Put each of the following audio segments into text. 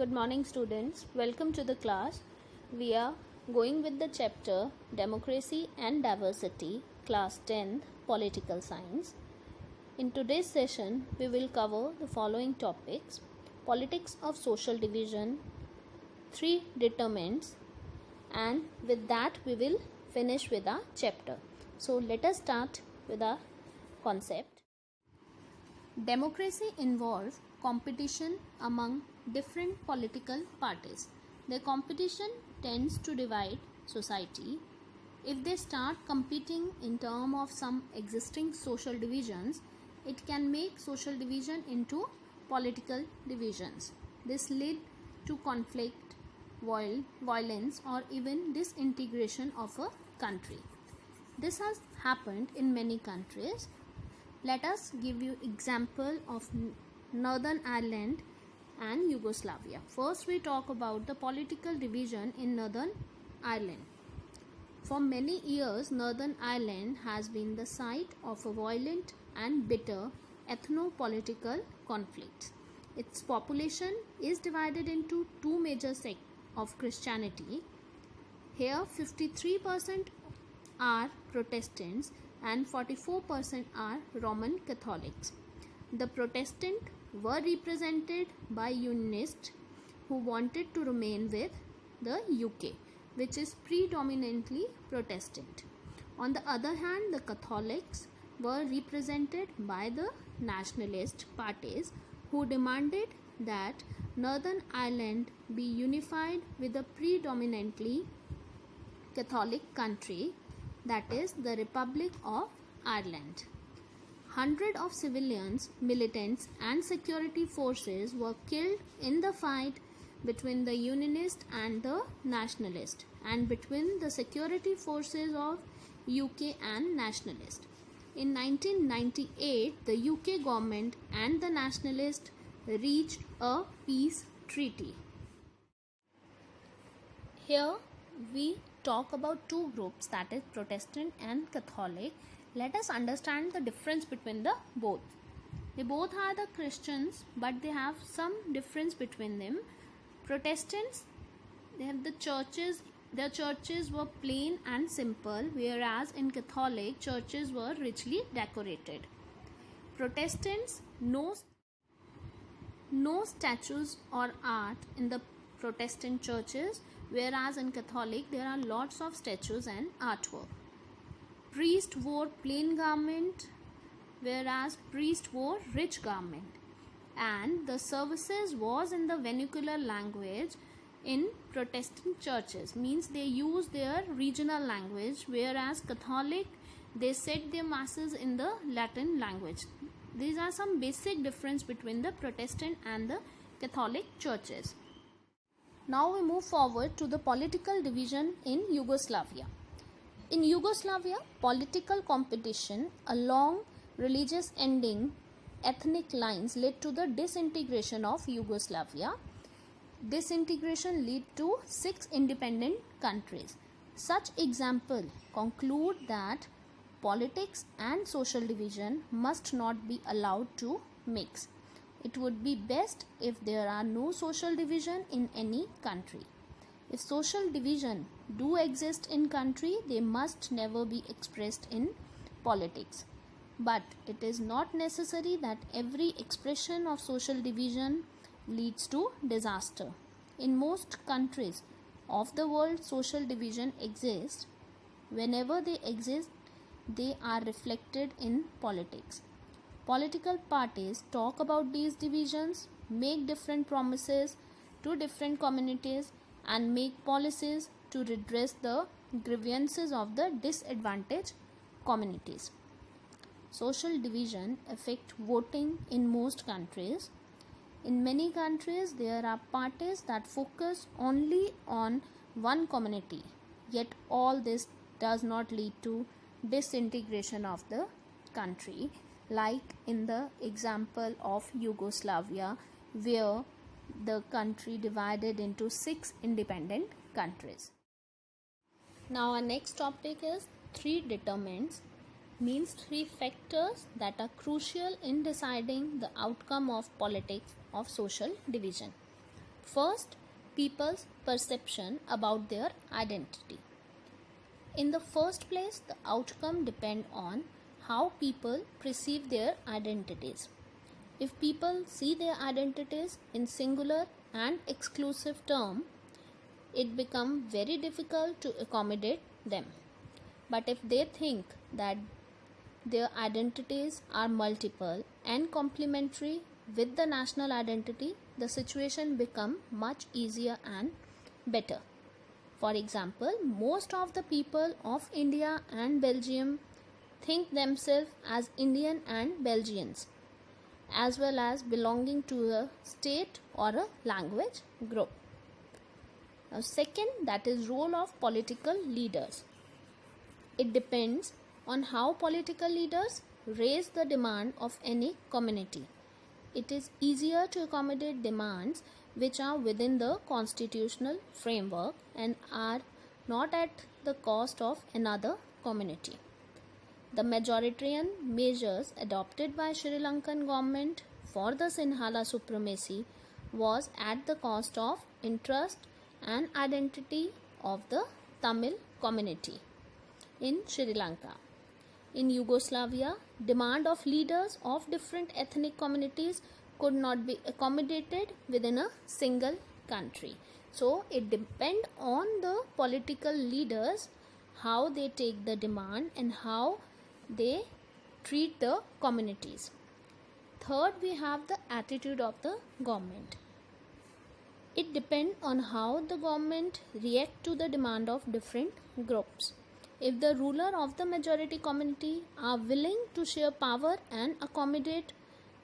Good morning, students. Welcome to the class. We are going with the chapter Democracy and Diversity, Class 10th, Political Science. In today's session, we will cover the following topics: politics of social division, three determinants, and with that, we will finish with our chapter. So, let us start with our concept. Democracy involves competition among different political parties. The competition tends to divide society. If they start competing in terms of some existing social divisions, it can make social division into political divisions. This lead to conflict, violence, or even disintegration of a country. This has happened in many countries. Let us give you example of Northern Ireland and Yugoslavia. First, we talk about the political division in Northern Ireland. For many years, Northern Ireland has been the site of a violent and bitter ethno-political conflict. Its population is divided into two major sects of Christianity. Here, 53% are Protestants and 44% are Roman Catholics. The Protestants were represented by Unionists who wanted to remain with the UK, which is predominantly Protestant. On the other hand, the Catholics were represented by the nationalist parties who demanded that Northern Ireland be unified with a predominantly Catholic country, that is the Republic of Ireland. Hundreds of civilians, militants, and security forces were killed in the fight between the Unionists and the Nationalists, and between the security forces of UK and Nationalists. In 1998, the UK government and the Nationalists reached a peace treaty. Here we talk about two groups, that is Protestant and Catholic. Let us understand the difference between the both. They both are the Christians, but they have some difference between them. Protestants, they have the churches. Their churches were plain and simple, whereas in Catholic, churches were richly decorated. Protestants, no statues or art in the Protestant churches, whereas in Catholic there are lots of statues and artwork. Priest wore plain garment, whereas priest wore rich garment, and the services was in the vernacular language in Protestant churches, means they use their regional language, whereas Catholic they said their masses in the Latin language. These are some basic difference between the Protestant and the Catholic churches. Now we move forward to the political division in Yugoslavia. In Yugoslavia, political competition along religious ending ethnic lines led to the disintegration of Yugoslavia. Disintegration led to 6 independent countries. Such examples conclude that politics and social division must not be allowed to mix. It would be best if there are no social division in any country. If social division do exist in country, they must never be expressed in politics. But it is not necessary that every expression of social division leads to disaster. In most countries of the world, social division exists. Whenever they exist, they are reflected in politics. Political parties talk about these divisions, make different promises to different communities, and make policies to redress the grievances of the disadvantaged communities. Social division affect voting in most countries. In many countries, there are parties that focus only on one community, yet all this does not lead to disintegration of the country, like in the example of Yugoslavia, where the country divided into 6 independent countries. Now our next topic is 3 determinants, means 3 factors that are crucial in deciding the outcome of politics of social division. First, people's perception about their identity. In the first place, the outcome depends on how people perceive their identities. If people see their identities in singular and exclusive terms, it becomes very difficult to accommodate them. But if they think that their identities are multiple and complementary with the national identity, the situation becomes much easier and better. For example, most of the people of India and Belgium think themselves as Indian and Belgians, as well as belonging to a state or a language group. Now, second, that is role of political leaders. It depends on how political leaders raise the demand of any community. It is easier to accommodate demands which are within the constitutional framework and are not at the cost of another community. The majoritarian measures adopted by Sri Lankan government for the Sinhala supremacy was at the cost of interest and identity of the Tamil community in Sri Lanka. In Yugoslavia, demand of leaders of different ethnic communities could not be accommodated within a single country. So it depends on the political leaders how they take the demand and how they treat the communities. Third, we have the attitude of the government. It depends on how the government react to the demand of different groups. If the ruler of the majority community are willing to share power and accommodate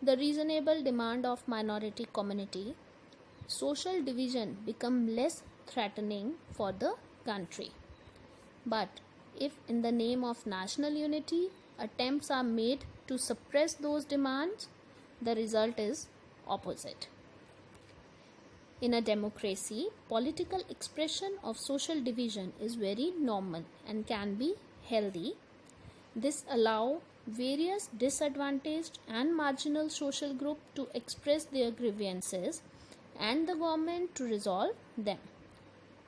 the reasonable demand of minority community, social division become less threatening for the country. But if in the name of national unity attempts are made to suppress those demands, the result is opposite. In a democracy, political expression of social division is very normal and can be healthy. This allows various disadvantaged and marginal social groups to express their grievances and the government to resolve them.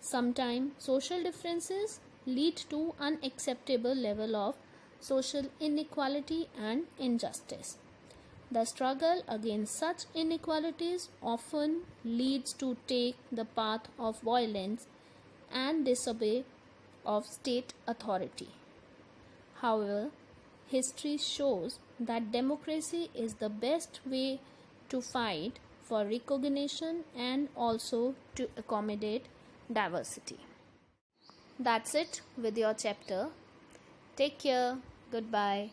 Sometimes social differences lead to unacceptable level of social inequality and injustice. The struggle against such inequalities often leads to take the path of violence and disobey of state authority. However, history shows that democracy is the best way to fight for recognition and also to accommodate diversity. That's it with your chapter. Take care. Goodbye.